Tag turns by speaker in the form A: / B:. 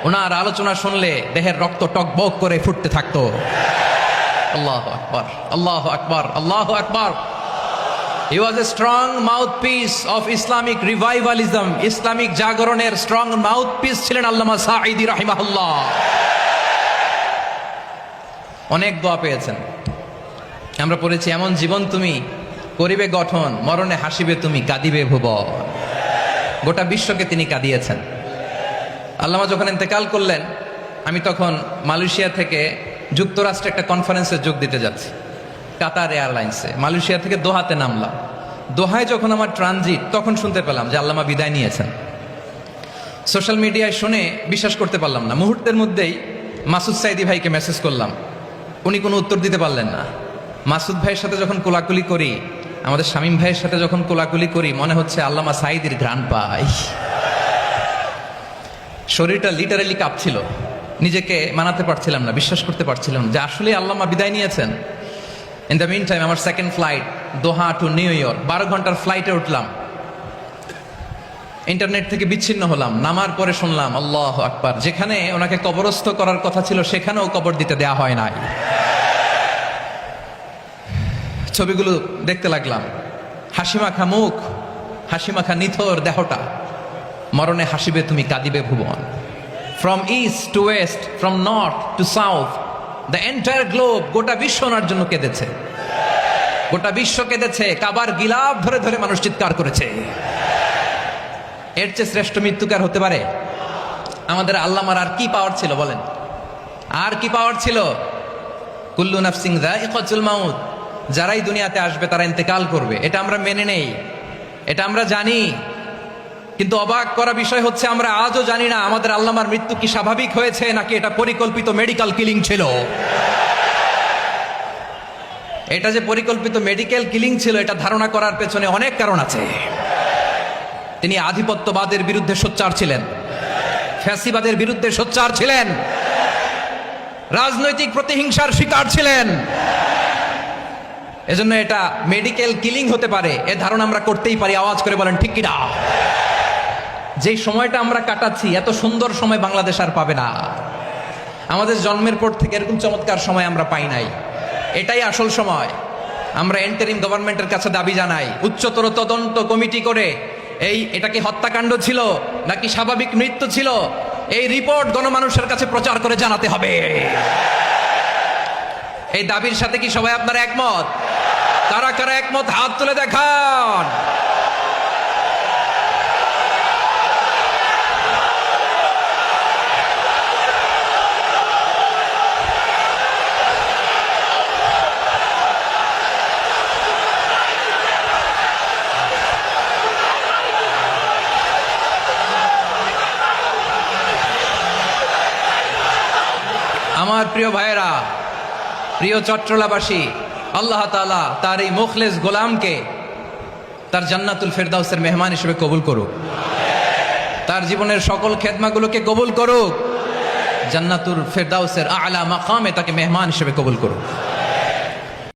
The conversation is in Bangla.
A: ওনার আলোচনা শুনলে দেহের রক্ত টকবক করে ফুটতে থাকতো। আল্লাহু আকবার, আল্লাহু আকবার, আল্লাহু আকবার। He was a strong mouthpiece of Islamic revivalism. Islamic জাগরণের স্ট্রং মাউথপিস ছিলেন আল্লামা সাঈদী রাহিমাহুল্লাহ। অনেক দোয়া পেয়েছেন। আমরা পড়েছি, এমন জীবন তুমি করিবে গঠন, মরণে হাসিবে তুমি, কাঁদিবে ভুবন। গোটা বিশ্বকে তিনি কাঁদিয়েছেন। আল্লামা যখন ইন্তেকাল করলেন, আমি তখন মালয়েশিয়া থেকে যুক্তরাষ্ট্রে একটা কনফারেন্সে যোগ দিতে যাচ্ছি, কাতার এয়ারলাইন্সে। মালয়েশিয়া থেকে দোহাতে নামলাম। দোহায় যখন আমার ট্রানজিট, তখন শুনতে পেলাম যে আল্লামা বিদায় নিয়েছেন। সোশ্যাল মিডিয়ায় শুনে বিশ্বাস করতে পারলাম না। মুহূর্তের মধ্যেই মাসুদ সাঈদী ভাইকে মেসেজ করলাম, উনি কোনো উত্তর দিতে পারলেন না। মাসুদ ভাইয়ের সাথে যখন কোলাকুলি করি, আমাদের শামীম ভাইয়ের সাথে যখন কোলাকুলি করি, মনে হচ্ছে আল্লামা সাঈদীর ঘ্রাণ পাই। শরীরটা লিটারালি কাঁপছিল, নিজেকে মানাতে পারছিলাম না, বিশ্বাস করতে পারছিলাম যে আসলে আল্লামা বিদায় নিয়েছেন। ইন দ্য মিন টাইম আমার সেকেন্ড ফ্লাইট, দোহা টু নিউ ইয়র্ক, 12 ঘন্টার ফ্লাইটে উঠলাম। ইন্টারনেট থেকে বিচ্ছিন্ন হলাম। নামার পরে শুনলাম আল্লাহু আকবার, যেখানে ওনাকে কবরস্থ করার কথা ছিল সেখানেও কবর দিতে দেয়া হয় নাই। ছবিগুলো দেখতে লাগলাম, হাসিমাখা মুখ, হাসিমাখা নিথর দেহটা। মরণে হাসিবে তুমি, কাঁদিবে ভুবন। From east to west, from north to south, the entire globe, গোটা বিশ্ব ওনার জন্য কেঁদেছে। গোটা বিশ্ব কেঁদেছে। কাবার গিলাফ ধরে ধরে মানুষ চিৎকার করেছে। এর চেয়ে শ্রেষ্ঠ মৃত্যুকার হতে পারে? আমাদের আল্লামার আর কি পাওয়ার ছিল বলেন? আর কি পাওয়ার ছিল? কুল্লু নাফসিন যায়িকাতুল মাউত, যারাই দুনিয়াতে আসবে তারা ইন্তেকাল করবে, এটা আমরা মেনে নেই, এটা আমরা জানি। কিন্তু অবাক করা বিষয় হচ্ছে, আমরা আজও জানি না আমাদের আল্লামার মৃত্যু কি স্বাভাবিক হয়েছে নাকি এটা পরিকল্পিত মেডিকেল কিলিং ছিল। এটা যে পরিকল্পিত মেডিকেল কিলিং ছিল, এটা ধারণা করার পেছনে অনেক কারণ আছে। তিনি আধিপত্যবাদের বিরুদ্ধে সোচ্চার ছিলেন, ফ্যাসিবাদের বিরুদ্ধে সোচ্চার ছিলেন, রাজনৈতিক প্রতিহিংসার শিকার ছিলেন। এজন্য এটা মেডিকেল কিলিং হতে পারে, এ ধারণা আমরা করতেই পারি। আওয়াজ করে বলেন ঠিক কিনা? যেই সময়টা আমরা কাটাচ্ছি, এত সুন্দর সময় বাংলাদেশ আর পাবে না। আমাদের জন্মের পর থেকে এরকম চমৎকার সময় আমরা পাই নাই। এটাই আসল সময়। আমরা ইন্টারিম গভর্নমেন্টের কাছে দাবি জানাই, উচ্চতর তদন্ত কমিটি করে এটা কি হত্যাকাণ্ড ছিল নাকি স্বাভাবিক মৃত্যু ছিল, এই রিপোর্ট গণমানুষের কাছে প্রচার করে জানাতে হবে। এই দাবির সাথে কি সবাই আপনারা একমত? কারা কারা একমত হাত তুলে দেখান। আমার প্রিয় ভাইয়েরা, প্রিয় চট্টলাবাসী, আল্লাহ তাআলা তার এই মুখলেস গোলামকে তার জান্নাতুল ফেরদাউসের মেহমান হিসেবে কবুল করুক। তার জীবনের সকল খেদমাগুলোকে কবুল করুক। জান্নাতুল ফেরদাউসের আলা মাকামে তাকে মেহমান হিসেবে কবুল করুক।